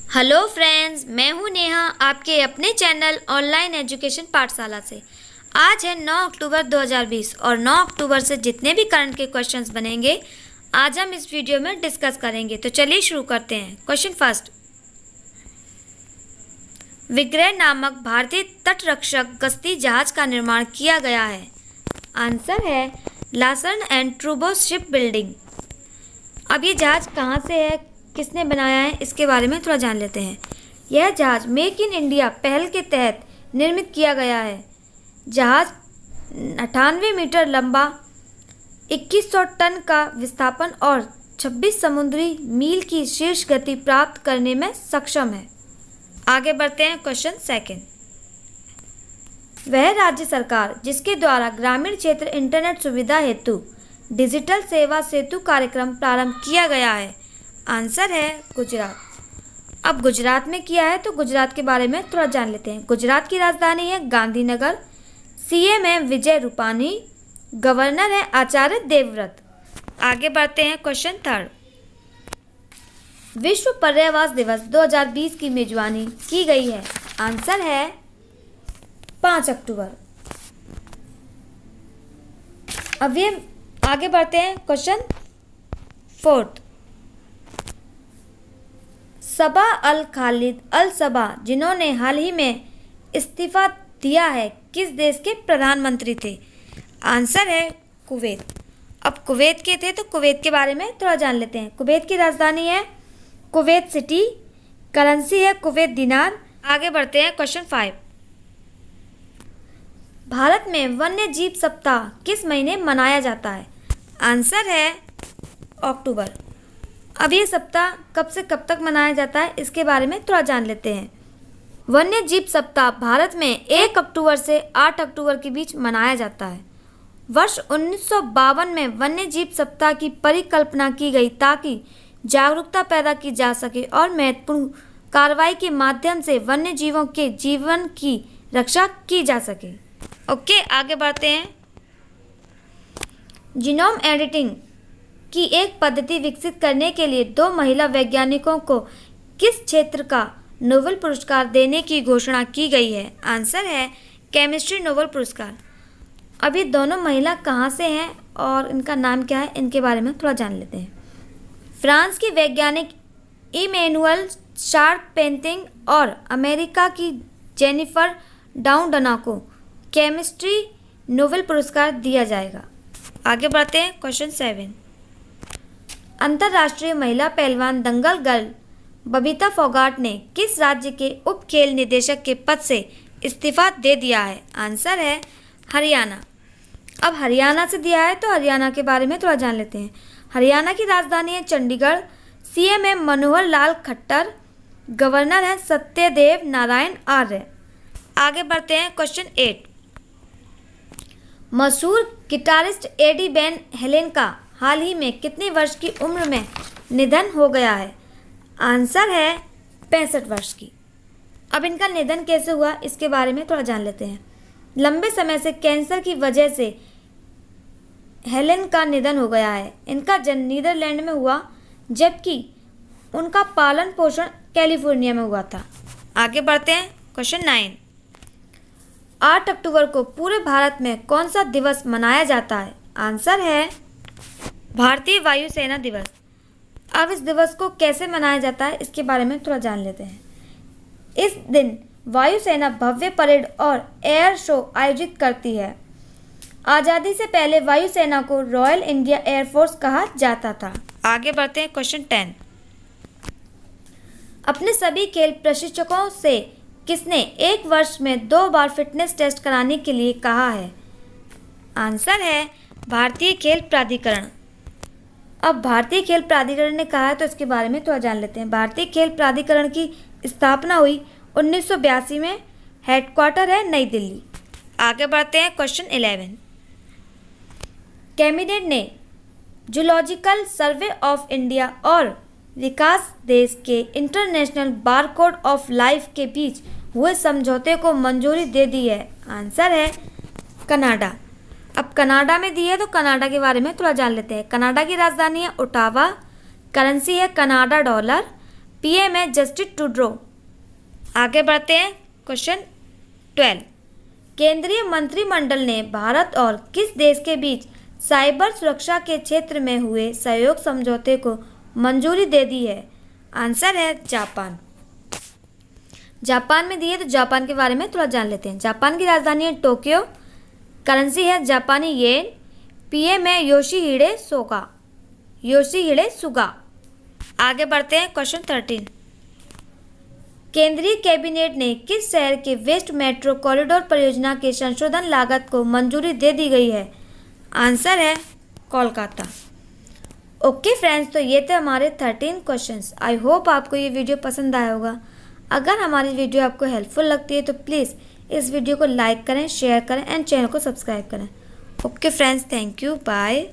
Hello friends, मैं हूं नेहा आपके अपने चैनल ऑनलाइन एजुकेशन पाठशाला से। आज है 9 अक्टूबर 2020 और 9 अक्टूबर से जितने भी करंट के क्वेश्चंस बनेंगे आज हम इस वीडियो में डिस्कस करेंगे। तो चलिए शुरू करते हैं। क्वेश्चन फर्स्ट, विक्रय नामक भारतीय तटरक्षक गश्ती जहाज का निर्माण किया गया है। आंसर है Larsen and Toubro ship building. अब ये जहाज कहाँ से है, किसने बनाया है, इसके बारे में थोड़ा जान लेते हैं। यह जहाज मेक इन इंडिया पहल के तहत निर्मित किया गया है। जहाज 98 मीटर लंबा, 2100 टन का विस्थापन और 26 समुद्री मील की शीर्ष गति प्राप्त करने में सक्षम है। आगे बढ़ते हैं। क्वेश्चन सेकंड, वह राज्य सरकार जिसके द्वारा ग्रामीण क्षेत्र इंटरनेट सुविधा हेतु डिजिटल सेवा सेतु कार्यक्रम प्रारंभ किया गया है। आंसर है गुजरात। अब गुजरात में किया है तो गुजरात के बारे में थोड़ा जान लेते हैं। गुजरात की राजधानी है गांधीनगर। सीएम है विजय रूपानी। गवर्नर है आचार्य देवव्रत। आगे बढ़ते हैं। क्वेश्चन थर्ड, विश्व पर्यावरण दिवस 2020 की मेजबानी की गई है। आंसर है 5 अक्टूबर। अब ये आगे बढ़ते हैं। क्वेश्चन फोर्थ, सबा अल खालिद अल सबा जिन्होंने हाल ही में इस्तीफा दिया है, किस देश के प्रधानमंत्री थे। आंसर है कुवैत। अब कुवैत के थे तो कुवैत के बारे में थोड़ा जान लेते हैं। कुवैत की राजधानी है कुवैत सिटी। करेंसी है कुवैत दिनार। आगे बढ़ते हैं। क्वेश्चन 5, भारत में वन्य जीव सप्ताह किस महीने मनाया जाता है। आंसर है अक्टूबर। अब ये सप्ताह कब से कब तक मनाया जाता है, इसके बारे में थोड़ा जान लेते हैं। वन्य जीव सप्ताह भारत में 1 अक्टूबर से 8 अक्टूबर के बीच मनाया जाता है। वर्ष 1952 में वन्य जीव सप्ताह की परिकल्पना की गई ताकि जागरूकता पैदा की जा सके और महत्वपूर्ण कार्रवाई के माध्यम से वन्य जीवों के जीवन की रक्षा की जा सके। ओके, आगे बढ़ते हैं। जीनोम एडिटिंग की एक पद्धति विकसित करने के लिए 2 महिला वैज्ञानिकों को किस क्षेत्र का नोबेल पुरस्कार देने की घोषणा की गई है। आंसर है केमिस्ट्री नोबेल पुरस्कार। अब ये दोनों महिला कहाँ से हैं और इनका नाम क्या है, इनके बारे में थोड़ा जान लेते हैं। फ्रांस की वैज्ञानिक इमैनुअल शार्पेंटिंग और अमेरिका की जेनिफर डाउडना को केमिस्ट्री नोबेल पुरस्कार दिया जाएगा। आगे बढ़ते हैं। क्वेश्चन 7, अंतर्राष्ट्रीय महिला पहलवान दंगल गर्ल बबीता फोगाट ने किस राज्य के उप खेल निदेशक के पद से इस्तीफा दे दिया है। आंसर है हरियाणा। अब हरियाणा से दिया है तो हरियाणा के बारे में थोड़ा जान लेते हैं। हरियाणा की राजधानी है चंडीगढ़। सीएम है मनोहर लाल खट्टर। गवर्नर है सत्यदेव नारायण आर्य। आगे बढ़ते हैं। क्वेश्चन 8, मशहूर गिटारिस्ट एडी वैन हेलेन का हाल ही में कितने वर्ष की उम्र में निधन हो गया है। आंसर है 65 वर्ष की। अब इनका निधन कैसे हुआ, इसके बारे में थोड़ा जान लेते हैं। लंबे समय से कैंसर की वजह से हेलेन का निधन हो गया है। इनका जन्म नीदरलैंड में हुआ जबकि उनका पालन पोषण कैलिफोर्निया में हुआ था। आगे बढ़ते हैं। क्वेश्चन 9, 8 अक्टूबर को पूरे भारत में कौन सा दिवस मनाया जाता है। आंसर है भारतीय वायुसेना दिवस। अब इस दिवस को कैसे मनाया जाता है, इसके बारे में थोड़ा जान लेते हैं। इस दिन वायुसेना भव्य परेड और एयर शो आयोजित करती है। आज़ादी से पहले वायुसेना को रॉयल इंडिया एयरफोर्स कहा जाता था। आगे बढ़ते हैं। क्वेश्चन 10, अपने सभी खेल प्रशिक्षकों से किसने 1 वर्ष में 2 बार फिटनेस टेस्ट कराने के लिए कहा है। आंसर है भारतीय खेल प्राधिकरण। अब भारतीय खेल प्राधिकरण ने कहा है तो इसके बारे में थोड़ा जान लेते हैं। भारतीय खेल प्राधिकरण की स्थापना हुई 1982 में। हेडक्वार्टर है नई दिल्ली। आगे बढ़ते हैं। क्वेश्चन 11, कैबिनेट ने जूलॉजिकल सर्वे ऑफ इंडिया और विकास देश के इंटरनेशनल बारकोड ऑफ लाइफ के बीच हुए समझौते को मंजूरी दे दी है। आंसर है कनाडा। अब कनाडा में दी है तो कनाडा के बारे में थोड़ा जान लेते हैं। कनाडा की राजधानी है ओटावा। करेंसी है कनाडा डॉलर। पीएम है जस्टिन ट्रूडो। आगे बढ़ते हैं क्वेश्चन 12। केंद्रीय मंत्रिमंडल ने भारत और किस देश के बीच साइबर सुरक्षा के क्षेत्र में हुए सहयोग समझौते को मंजूरी दे दी है? आंसर है जापान। जापान में दिए तो जापान के बारे में थोड़ा जान लेते हैं। जापान की राजधानी है टोक्यो, करेंसी है जापानी येन, पीएम है योशिहिडे सुगा। आगे बढ़ते हैं क्वेश्चन 13। केंद्रीय कैबिनेट ने किस शहर के वेस्ट मेट्रो कॉरिडोर परियोजना के संशोधन लागत को मंजूरी दे दी गई है? आंसर है कोलकाता। ओके फ्रेंड्स, तो ये थे हमारे 13 क्वेश्चंस। आई होप आपको ये वीडियो पसंद आया होगा। अगर हमारी वीडियो आपको हेल्पफुल लगती है तो प्लीज़ इस वीडियो को लाइक करें, शेयर करें एंड चैनल को सब्सक्राइब करें। Okay friends, thank you, bye.